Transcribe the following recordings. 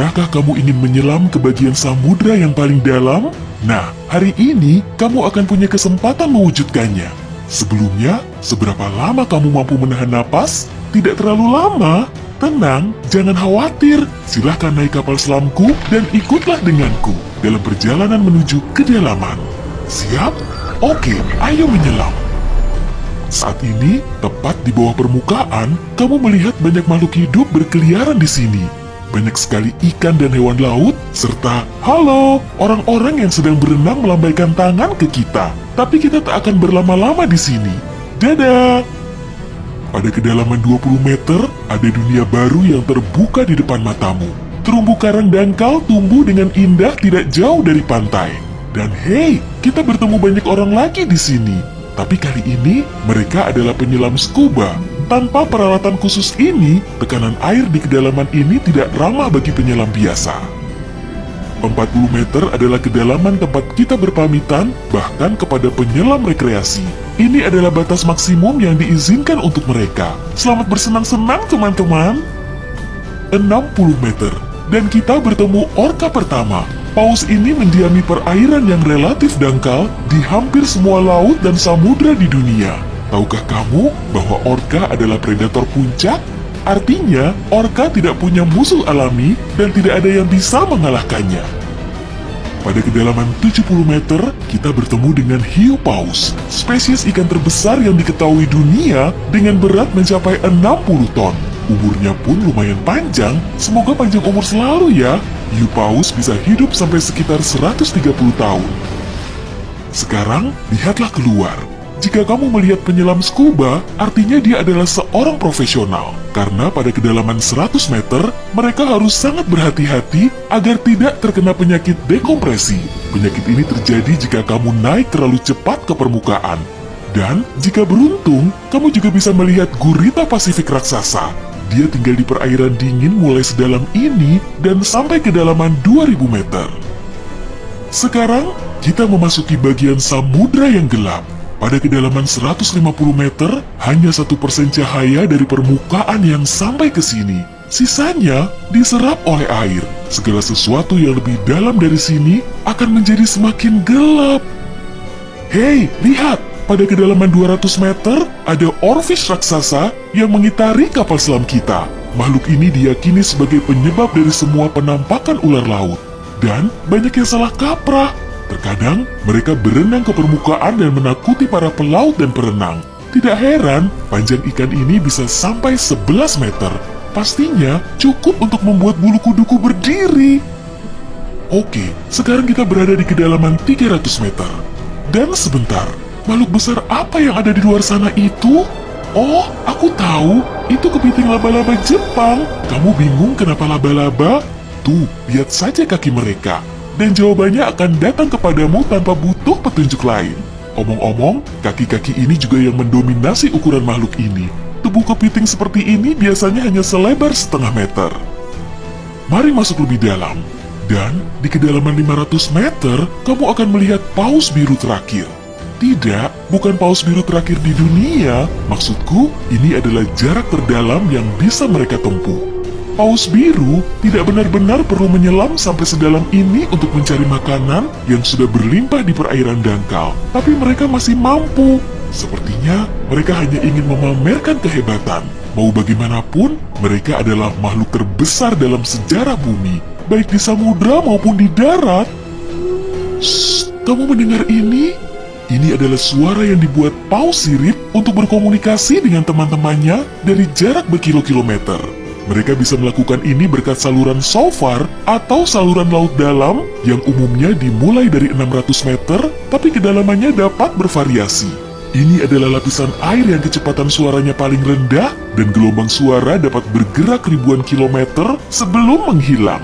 Sudahkah kamu ingin menyelam ke bagian samudra yang paling dalam? Nah, hari ini kamu akan punya kesempatan mewujudkannya. Sebelumnya, seberapa lama kamu mampu menahan napas? Tidak terlalu lama. Tenang, jangan khawatir. Silahkan naik kapal selamku dan ikutlah denganku dalam perjalanan menuju kedalaman. Siap? Oke, ayo menyelam. Saat ini, tepat di bawah permukaan, kamu melihat banyak makhluk hidup berkeliaran di sini. Banyak sekali ikan dan hewan laut, serta halo, orang-orang yang sedang berenang melambaikan tangan ke kita. Tapi kita tak akan berlama-lama di sini. Dadah! Pada kedalaman 20 meter, ada dunia baru yang terbuka di depan matamu. Terumbu karang dangkal tumbuh dengan indah tidak jauh dari pantai. Dan hei, kita bertemu banyak orang lagi di sini. Tapi kali ini, mereka adalah penyelam scuba. Tanpa peralatan khusus ini, tekanan air di kedalaman ini tidak ramah bagi penyelam biasa. 40 meter adalah kedalaman tempat kita berpamitan, bahkan kepada penyelam rekreasi. Ini adalah batas maksimum yang diizinkan untuk mereka. Selamat bersenang-senang, teman-teman. 60 meter, dan kita bertemu orka pertama. Paus ini mendiami perairan yang relatif dangkal di hampir semua laut dan samudra di dunia. Tahukah kamu bahwa orka adalah predator puncak? Artinya, orka tidak punya musuh alami dan tidak ada yang bisa mengalahkannya. Pada kedalaman 70 meter, kita bertemu dengan hiu paus, spesies ikan terbesar yang diketahui dunia dengan berat mencapai 60 ton. Umurnya pun lumayan panjang, semoga panjang umur selalu ya. Hiu paus bisa hidup sampai sekitar 130 tahun. Sekarang, lihatlah keluar. Jika kamu melihat penyelam scuba, artinya dia adalah seorang profesional. Karena pada kedalaman 100 meter, mereka harus sangat berhati-hati agar tidak terkena penyakit dekompresi. Penyakit ini terjadi jika kamu naik terlalu cepat ke permukaan. Dan, jika beruntung, kamu juga bisa melihat gurita Pasifik raksasa. Dia tinggal di perairan dingin mulai sedalam ini dan sampai kedalaman 2000 meter. Sekarang, kita memasuki bagian samudra yang gelap. Pada kedalaman 150 meter, hanya 1% cahaya dari permukaan yang sampai ke sini. Sisanya diserap oleh air. Segala sesuatu yang lebih dalam dari sini akan menjadi semakin gelap. Hei, lihat! Pada kedalaman 200 meter, ada oarfish raksasa yang mengitari kapal selam kita. Makhluk ini diyakini sebagai penyebab dari semua penampakan ular laut. Dan banyak yang salah kaprah. Terkadang, mereka berenang ke permukaan dan menakuti para pelaut dan perenang. Tidak heran, panjang ikan ini bisa sampai 11 meter. Pastinya cukup untuk membuat bulu kuduku berdiri. Oke, sekarang kita berada di kedalaman 300 meter. Dan sebentar, makhluk besar apa yang ada di luar sana itu? Oh, aku tahu, itu kepiting laba-laba Jepang. Kamu bingung kenapa laba-laba? Tuh, lihat saja kaki mereka. Dan jawabannya akan datang kepadamu tanpa butuh petunjuk lain. Omong-omong, kaki-kaki ini juga yang mendominasi ukuran makhluk ini. Tubuh kepiting seperti ini biasanya hanya selebar setengah meter. Mari masuk lebih dalam. Dan di kedalaman 500 meter, kamu akan melihat paus biru terakhir. Tidak, bukan paus biru terakhir di dunia. Maksudku, ini adalah jarak terdalam yang bisa mereka tempuh. Paus biru tidak benar-benar perlu menyelam sampai sedalam ini untuk mencari makanan yang sudah berlimpah di perairan dangkal. Tapi mereka masih mampu. Sepertinya mereka hanya ingin memamerkan kehebatan. Mau bagaimanapun, mereka adalah makhluk terbesar dalam sejarah bumi, baik di samudra maupun di darat. Shh, kamu mendengar ini? Ini adalah suara yang dibuat paus sirip untuk berkomunikasi dengan teman-temannya dari jarak berkilo-kilometer. Mereka bisa melakukan ini berkat saluran shofar atau saluran laut dalam yang umumnya dimulai dari 600 meter, tapi kedalamannya dapat bervariasi. Ini adalah lapisan air yang kecepatan suaranya paling rendah dan gelombang suara dapat bergerak ribuan kilometer sebelum menghilang.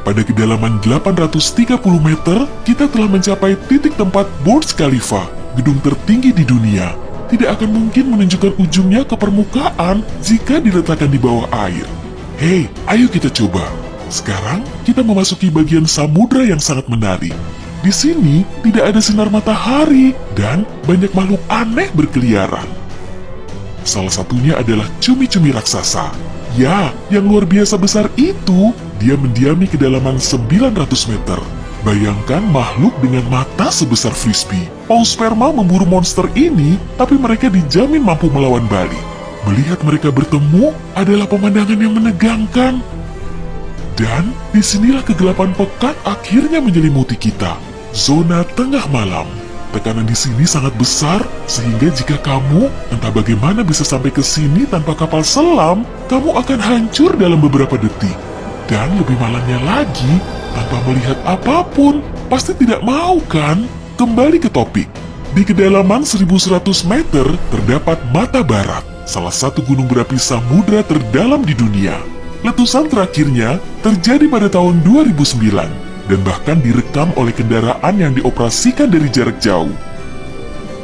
Pada kedalaman 830 meter, kita telah mencapai titik tempat Burj Khalifa, gedung tertinggi di dunia. Tidak akan mungkin menunjukkan ujungnya ke permukaan jika diletakkan di bawah air. Hei, ayo kita coba. Sekarang, kita memasuki bagian samudra yang sangat menarik. Di sini, tidak ada sinar matahari dan banyak makhluk aneh berkeliaran. Salah satunya adalah cumi-cumi raksasa. Ya, yang luar biasa besar itu, dia mendiami kedalaman 900 meter. Bayangkan makhluk dengan mata sebesar frisbee. Paus sperma memburu monster ini, tapi mereka dijamin mampu melawan balik. Melihat mereka bertemu adalah pemandangan yang menegangkan. Dan disinilah kegelapan pekat akhirnya menyelimuti kita. Zona tengah malam. Tekanan di sini sangat besar, sehingga jika kamu entah bagaimana bisa sampai ke sini tanpa kapal selam, kamu akan hancur dalam beberapa detik. Dan lebih malamnya lagi, tanpa melihat apapun, pasti tidak mau kan? Kembali ke topik. Di kedalaman 1100 meter terdapat Mata Barat, salah satu gunung berapi samudra terdalam di dunia. Letusan terakhirnya terjadi pada tahun 2009 dan bahkan direkam oleh kendaraan yang dioperasikan dari jarak jauh.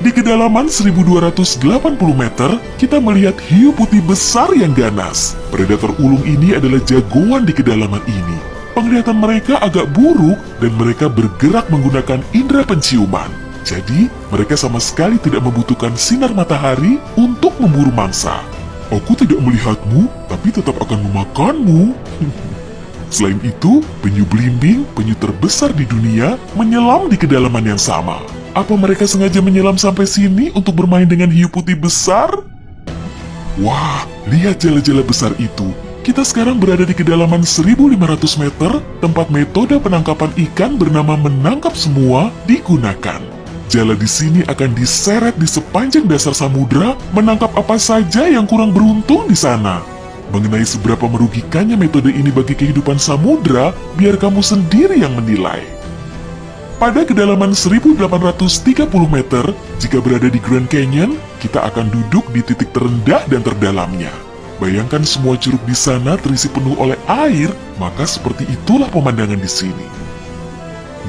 Di kedalaman 1280 meter, kita melihat hiu putih besar yang ganas. Predator ulung ini adalah jagoan di kedalaman ini. Penglihatan mereka agak buruk dan mereka bergerak menggunakan indera penciuman. Jadi, mereka sama sekali tidak membutuhkan sinar matahari untuk memburu mangsa. Aku tidak melihatmu, tapi tetap akan memakanmu. Selain itu, penyu belimbing, penyu terbesar di dunia, menyelam di kedalaman yang sama. Apa mereka sengaja menyelam sampai sini untuk bermain dengan hiu putih besar? Wah, lihat jala-jala besar itu. Kita sekarang berada di kedalaman 1500 meter, tempat metode penangkapan ikan bernama menangkap semua digunakan. Jala di sini akan diseret di sepanjang dasar samudra, menangkap apa saja yang kurang beruntung di sana. Mengenai seberapa merugikannya metode ini bagi kehidupan samudra, biar kamu sendiri yang menilai. Pada kedalaman 1830 meter, jika berada di Grand Canyon, kita akan duduk di titik terendah dan terdalamnya. Bayangkan semua curug di sana terisi penuh oleh air, maka seperti itulah pemandangan di sini.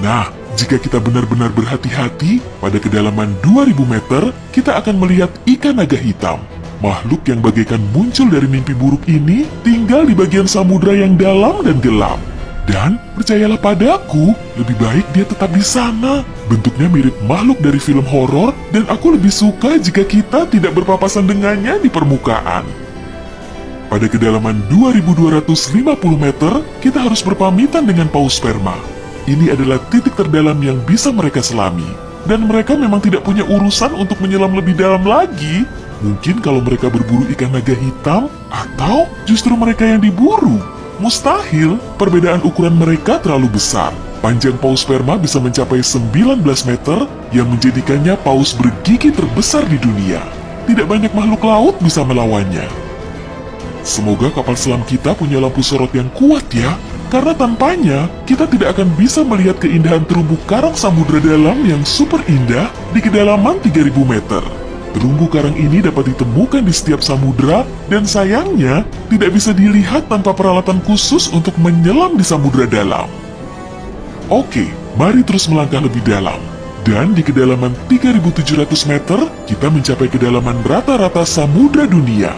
Nah, jika kita benar-benar berhati-hati, pada kedalaman 2000 meter, kita akan melihat ikan naga hitam. Makhluk yang bagaikan muncul dari mimpi buruk ini tinggal di bagian samudra yang dalam dan gelap. Dan, percayalah padaku, lebih baik dia tetap di sana. Bentuknya mirip makhluk dari film horor, dan aku lebih suka jika kita tidak berpapasan dengannya di permukaan. Pada kedalaman 2250 meter, kita harus berpamitan dengan paus sperma. Ini adalah titik terdalam yang bisa mereka selami. Dan mereka memang tidak punya urusan untuk menyelam lebih dalam lagi. Mungkin kalau mereka berburu ikan naga hitam, atau justru mereka yang diburu. Mustahil, perbedaan ukuran mereka terlalu besar. Panjang paus sperma bisa mencapai 19 meter, yang menjadikannya paus bergigi terbesar di dunia. Tidak banyak makhluk laut bisa melawannya. Semoga kapal selam kita punya lampu sorot yang kuat ya, karena tanpanya kita tidak akan bisa melihat keindahan terumbu karang samudra dalam yang super indah di kedalaman 3000 meter. Terumbu karang ini dapat ditemukan di setiap samudra, dan sayangnya tidak bisa dilihat tanpa peralatan khusus untuk menyelam di samudra dalam. Oke, mari terus melangkah lebih dalam. Dan di kedalaman 3700 meter, kita mencapai kedalaman rata-rata samudra dunia.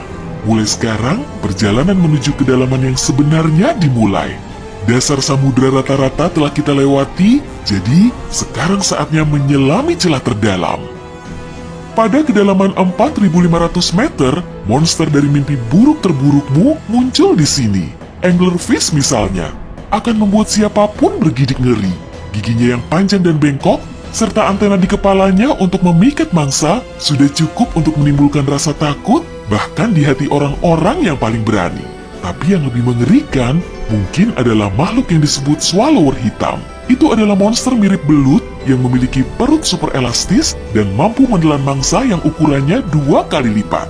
Mulai sekarang, perjalanan menuju kedalaman yang sebenarnya dimulai. Dasar samudra rata-rata telah kita lewati, jadi sekarang saatnya menyelami celah terdalam. Pada kedalaman 4500 meter, monster dari mimpi buruk terburukmu muncul di sini. Anglerfish misalnya, akan membuat siapapun bergidik ngeri. Giginya yang panjang dan bengkok, serta antena di kepalanya untuk memikat mangsa, sudah cukup untuk menimbulkan rasa takut, bahkan di hati orang-orang yang paling berani. Tapi yang lebih mengerikan, mungkin adalah makhluk yang disebut swallower hitam. Itu adalah monster mirip belut yang memiliki perut super elastis dan mampu menelan mangsa yang ukurannya 2 kali lipat.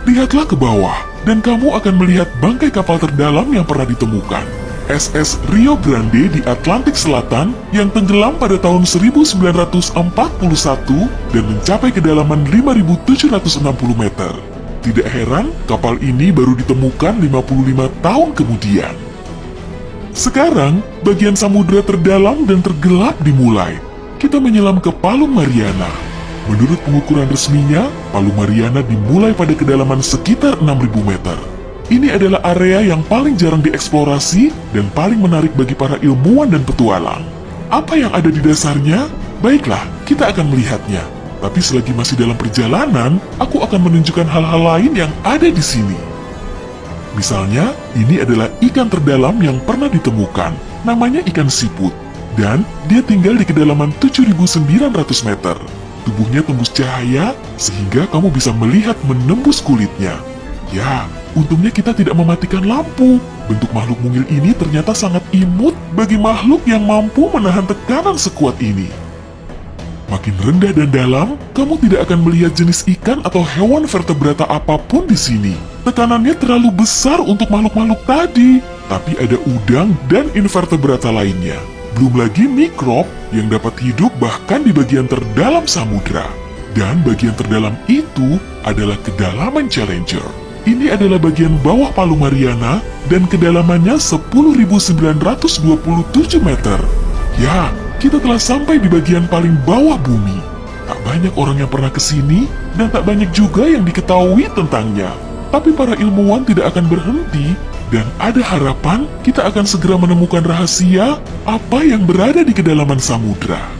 Lihatlah ke bawah, dan kamu akan melihat bangkai kapal terdalam yang pernah ditemukan. SS Rio Grande di Atlantik Selatan yang tenggelam pada tahun 1941 dan mencapai kedalaman 5760 meter. Tidak heran, kapal ini baru ditemukan 55 tahun kemudian. Sekarang, bagian samudra terdalam dan tergelap dimulai. Kita menyelam ke Palung Mariana. Menurut pengukuran resminya, Palung Mariana dimulai pada kedalaman sekitar 6000 meter. Ini adalah area yang paling jarang dieksplorasi dan paling menarik bagi para ilmuwan dan petualang. Apa yang ada di dasarnya? Baiklah, kita akan melihatnya. Tapi selagi masih dalam perjalanan, aku akan menunjukkan hal-hal lain yang ada di sini. Misalnya, ini adalah ikan terdalam yang pernah ditemukan, namanya ikan siput. Dan dia tinggal di kedalaman 7.900 meter. Tubuhnya tembus cahaya, sehingga kamu bisa melihat menembus kulitnya. Ya, untungnya kita tidak mematikan lampu. Bentuk makhluk mungil ini ternyata sangat imut bagi makhluk yang mampu menahan tekanan sekuat ini. Makin rendah dan dalam, kamu tidak akan melihat jenis ikan atau hewan vertebrata apapun di sini. Tekanannya terlalu besar untuk makhluk-makhluk tadi. Tapi ada udang dan invertebrata lainnya. Belum lagi mikrob yang dapat hidup bahkan di bagian terdalam samudra. Dan bagian terdalam itu adalah kedalaman Challenger. Ini adalah bagian bawah Palu Mariana dan kedalamannya 10.927 meter. Ya, kita telah sampai di bagian paling bawah bumi. Tak banyak orang yang pernah ke sini dan tak banyak juga yang diketahui tentangnya. Tapi para ilmuwan tidak akan berhenti dan ada harapan kita akan segera menemukan rahasia apa yang berada di kedalaman samudra.